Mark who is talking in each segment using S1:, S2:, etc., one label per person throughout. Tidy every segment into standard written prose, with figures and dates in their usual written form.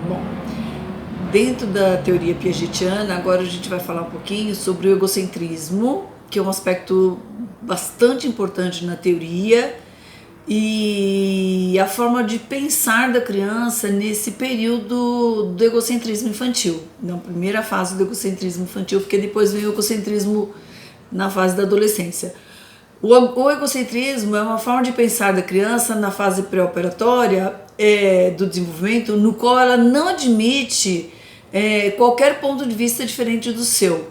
S1: Bom, dentro da teoria piagetiana, agora a gente vai falar um pouquinho sobre o egocentrismo, que é um aspecto bastante importante na teoria, e a forma de pensar da criança nesse período do egocentrismo infantil, na primeira fase do egocentrismo infantil, porque depois vem o egocentrismo na fase da adolescência. O egocentrismo é uma forma de pensar da criança na fase pré-operatória do desenvolvimento, no qual ela não admite qualquer ponto de vista diferente do seu.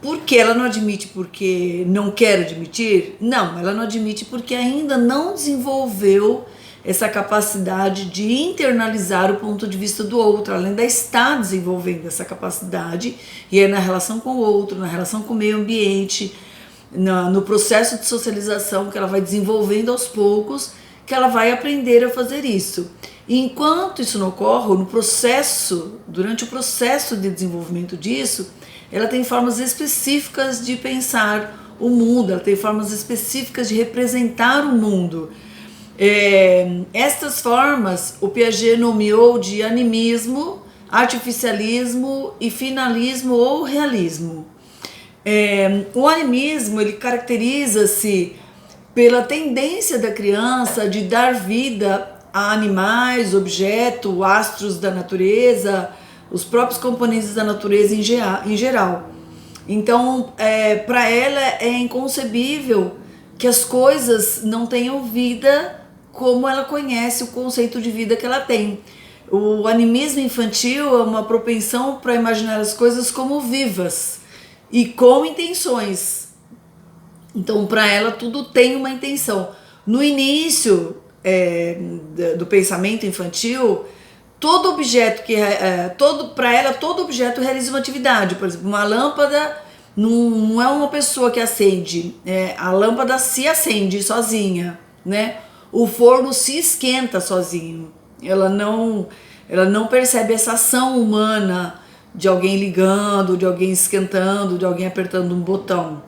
S1: Por que ela não admite? Porque não quer admitir? Não, ela não admite porque ainda não desenvolveu essa capacidade de internalizar o ponto de vista do outro. Ela ainda está desenvolvendo essa capacidade, e é na relação com o outro, na relação com o meio ambiente, no processo de socialização que ela vai desenvolvendo aos poucos, que ela vai aprender a fazer isso. E enquanto isso não ocorre, durante o processo de desenvolvimento disso, ela tem formas específicas de pensar o mundo, ela tem formas específicas de representar o mundo. Estas formas o Piaget nomeou de animismo, artificialismo e finalismo ou realismo. O animismo, ele caracteriza-se pela tendência da criança de dar vida a animais, objetos, astros da natureza, os próprios componentes da natureza em geral. Então, para ela é inconcebível que as coisas não tenham vida como ela conhece o conceito de vida que ela tem. O animismo infantil é uma propensão para imaginar as coisas como vivas e com intenções. Então, para ela, tudo tem uma intenção. No início do pensamento infantil, todo objeto para ela, todo objeto realiza uma atividade. Por exemplo, uma lâmpada não é uma pessoa que acende, a lâmpada se acende sozinha, né? O forno se esquenta sozinho. Ela não percebe essa ação humana de alguém ligando, de alguém esquentando, de alguém apertando um botão.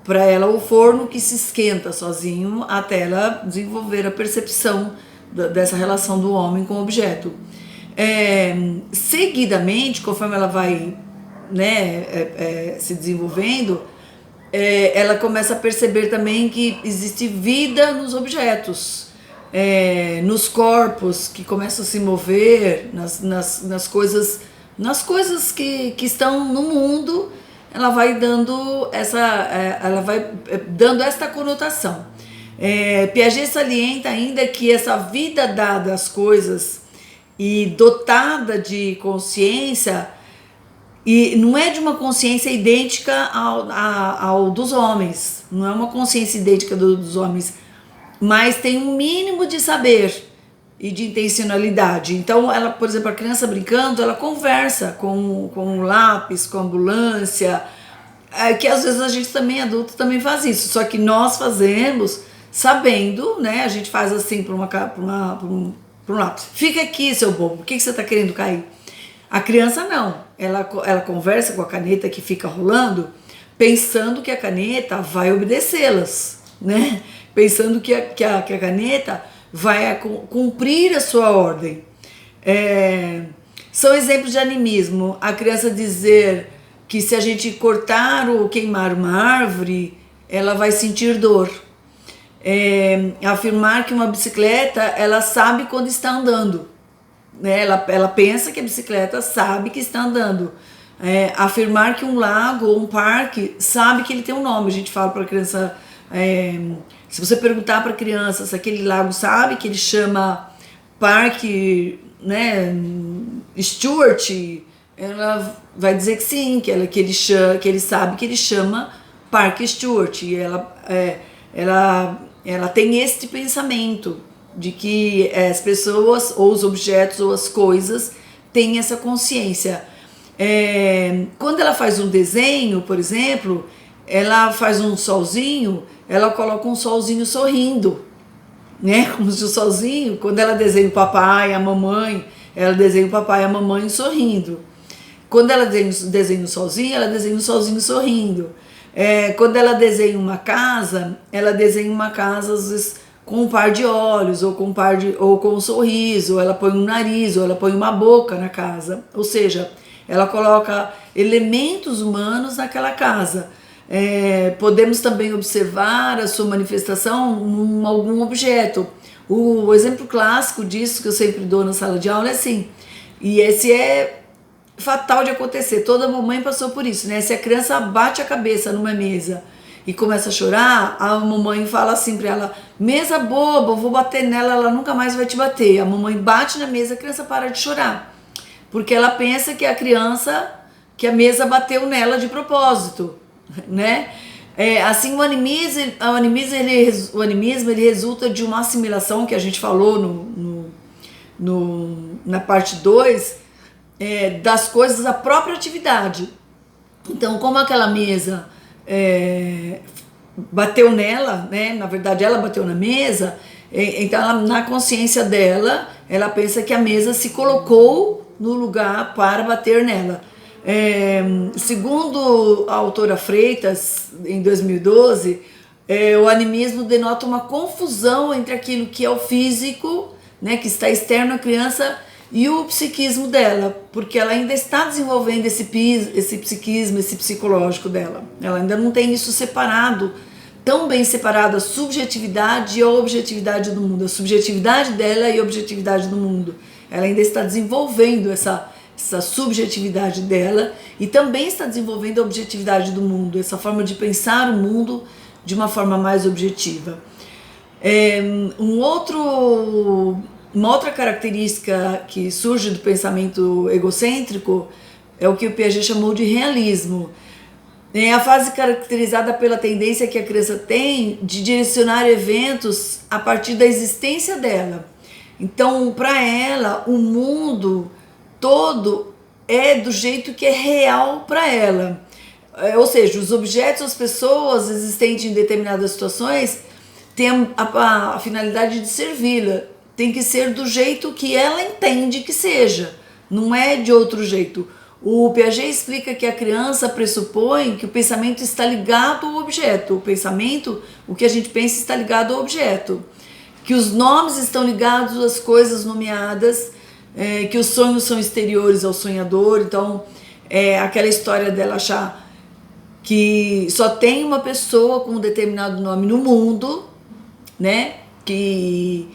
S1: Para ela, o forno que se esquenta sozinho até ela desenvolver a percepção dessa relação do homem com o objeto. Seguidamente, conforme ela vai se desenvolvendo, ela começa a perceber também que existe vida nos objetos, nos corpos que começam a se mover, nas coisas que estão no mundo. Ela vai dando esta conotação. Piaget salienta ainda que essa vida dada às coisas e dotada de consciência, e não é de uma consciência idêntica ao dos homens, não é uma consciência idêntica dos homens, mas tem um mínimo de saber e de intencionalidade. Então, ela, por exemplo, a criança brincando, ela conversa com um lápis, com a ambulância, que às vezes a gente também, adulto, também faz isso, só que nós fazemos sabendo, né? A gente faz assim para um lápis. Fica aqui, seu bobo, por que você está querendo cair? A criança não, ela conversa com a caneta que fica rolando, pensando que a caneta vai obedecê-las, né? Pensando que a caneta vai cumprir a sua ordem. São exemplos de animismo. A criança dizer que se a gente cortar ou queimar uma árvore, ela vai sentir dor. Afirmar que uma bicicleta, ela sabe quando está andando, né? Ela pensa que a bicicleta sabe que está andando. Afirmar que um lago ou um parque sabe que ele tem um nome. A gente fala para a criança, se você perguntar para a criança se aquele lago sabe que ele chama Parque, né, Stuart, ela vai dizer que sim, que ele sabe que ele chama Parque Stuart. E ela tem este pensamento de que as pessoas, ou os objetos, ou as coisas têm essa consciência. Quando ela faz um desenho, por exemplo, ela faz um solzinho, ela coloca um solzinho sorrindo, né? Como se o solzinho, quando ela desenha o papai e a mamãe, ela desenha o papai e a mamãe sorrindo. Quando ela desenha o solzinho, ela desenha o solzinho sorrindo. Quando ela desenha uma casa, ela desenha uma casa, às vezes, com um par de olhos, ou com um sorriso, ou ela põe um nariz, ou ela põe uma boca na casa. Ou seja, ela coloca elementos humanos naquela casa. Podemos também observar a sua manifestação em algum objeto. O exemplo clássico disso que eu sempre dou na sala de aula é assim, e esse é fatal de acontecer, toda mamãe passou por isso, né? Se a criança bate a cabeça numa mesa e começa a chorar, a mamãe fala assim pra ela: mesa boba, eu vou bater nela, ela nunca mais vai te bater. A mamãe bate na mesa, a criança para de chorar, porque ela pensa que a mesa bateu nela de propósito, né? Assim, o animismo ele resulta de uma assimilação que a gente falou na parte 2, das coisas da própria atividade. Então, como aquela mesa bateu nela, né? Na verdade, ela bateu na mesa, então ela, na consciência dela, ela pensa que a mesa se colocou no lugar para bater nela. Segundo a autora Freitas, em 2012, o animismo denota uma confusão entre aquilo que é o físico, né, que está externo à criança, e o psiquismo dela, porque ela ainda está desenvolvendo esse psiquismo, esse psicológico dela. Ela ainda não tem isso separado, tão bem separado, a subjetividade e a objetividade do mundo, a subjetividade dela e a objetividade do mundo. Ela ainda está desenvolvendo essa subjetividade dela e também está desenvolvendo a objetividade do mundo, essa forma de pensar o mundo de uma forma mais objetiva. Uma outra característica que surge do pensamento egocêntrico é o que o Piaget chamou de realismo. É a fase caracterizada pela tendência que a criança tem de direcionar eventos a partir da existência dela. Então, para ela, o mundo todo é do jeito que é real para ela. Ou seja, os objetos, as pessoas existentes em determinadas situações têm a finalidade de servi-la. Tem que ser do jeito que ela entende que seja, não é de outro jeito. O Piaget explica que a criança pressupõe que o pensamento está ligado ao objeto. O pensamento, o que a gente pensa, está ligado ao objeto. Que os nomes estão ligados às coisas nomeadas, que os sonhos são exteriores ao sonhador. Então, aquela história dela achar que só tem uma pessoa com um determinado nome no mundo, né? Que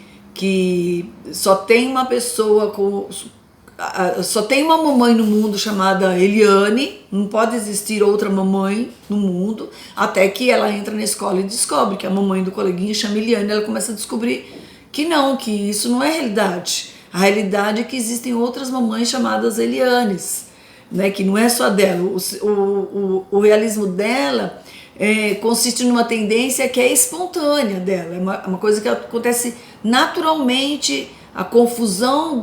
S1: só tem uma pessoa só tem uma mamãe no mundo chamada Eliane, não pode existir outra mamãe no mundo, até que ela entra na escola e descobre que a mamãe do coleguinha chama Eliane. Ela começa a descobrir que não, que isso não é realidade. A realidade é que existem outras mamães chamadas Elianes, né, que não é só dela. O realismo dela consiste numa tendência que é espontânea dela, é uma coisa que acontece naturalmente, a confusão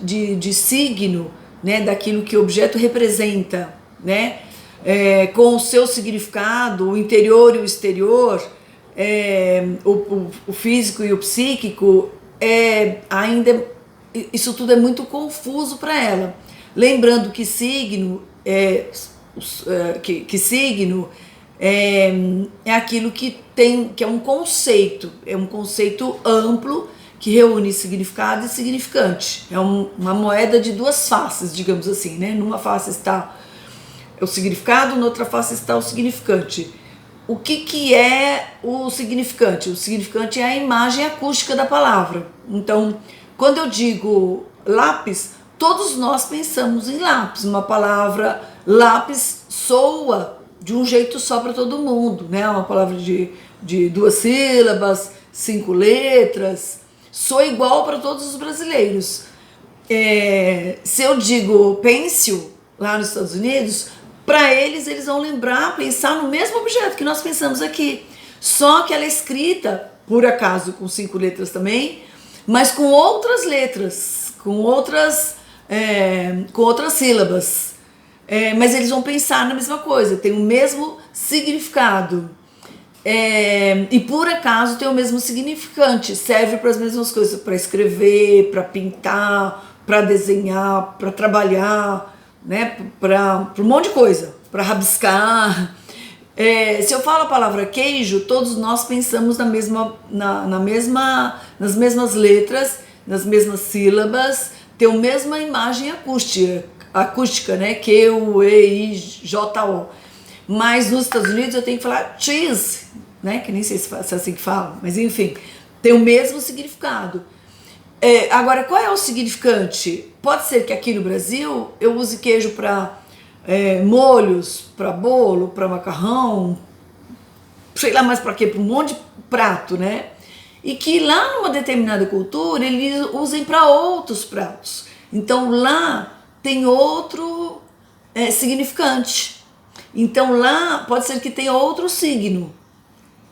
S1: de signo, né, daquilo que o objeto representa, né, com o seu significado, o interior e o exterior, o físico e o psíquico, ainda isso tudo é muito confuso para ela. Lembrando que signo é aquilo que é um conceito amplo que reúne significado e significante. É uma moeda de duas faces, digamos assim, né? Numa face está o significado, na outra face está o significante. O que é o significante? O significante é a imagem acústica da palavra. Então, quando eu digo lápis, todos nós pensamos em lápis. Uma palavra lápis soa de um jeito só para todo mundo, né? Uma palavra de 2 sílabas, 5 letras, soa igual para todos os brasileiros. Se eu digo pêncil lá nos Estados Unidos, para eles vão pensar no mesmo objeto que nós pensamos aqui, só que ela é escrita, por acaso, com 5 letras também, mas com outras letras, com outras sílabas. Mas eles vão pensar na mesma coisa, tem o mesmo significado. E por acaso tem o mesmo significante, serve para as mesmas coisas, para escrever, para pintar, para desenhar, para trabalhar, né, para um monte de coisa, para rabiscar. Se eu falo a palavra queijo, todos nós pensamos nas mesmas letras, nas mesmas sílabas, tem a mesma imagem acústica, né? Q-U-E-I-J-O. Mas nos Estados Unidos eu tenho que falar cheese, né? Que nem sei se é assim que fala, mas enfim, tem o mesmo significado. Agora, qual é o significante? Pode ser que aqui no Brasil eu use queijo para molhos, para bolo, para macarrão, sei lá mais para quê, para um monte de prato, né? E que lá numa determinada cultura eles usem para outros pratos. Então lá tem outro significante. Então lá pode ser que tenha outro signo,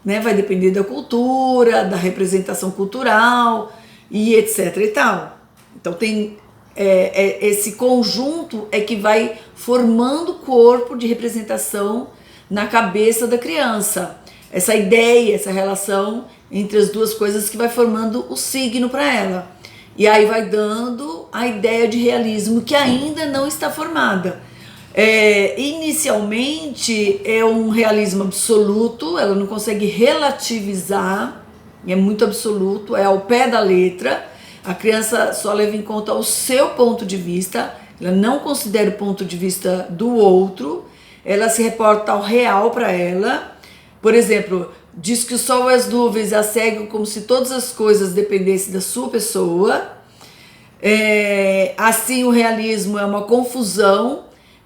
S1: né? Vai depender da cultura, da representação cultural e etc e tal. Então tem esse conjunto que vai formando o corpo de representação na cabeça da criança. Essa ideia, essa relação entre as duas coisas que vai formando o signo para ela. E aí vai dando a ideia de realismo que ainda não está formada. Inicialmente é um realismo absoluto, ela não consegue relativizar, é muito absoluto, é ao pé da letra. A criança só leva em conta o seu ponto de vista, ela não considera o ponto de vista do outro, ela se reporta ao real para ela. Por exemplo, diz que o sol e as nuvens a cegam como se todas as coisas dependessem da sua pessoa. Assim, o realismo é uma confusão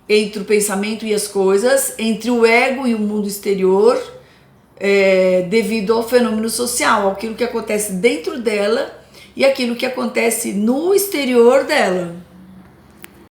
S1: entre o pensamento e as coisas, entre o ego e o mundo exterior, devido ao fenômeno social, aquilo que acontece dentro dela e aquilo que acontece no exterior dela.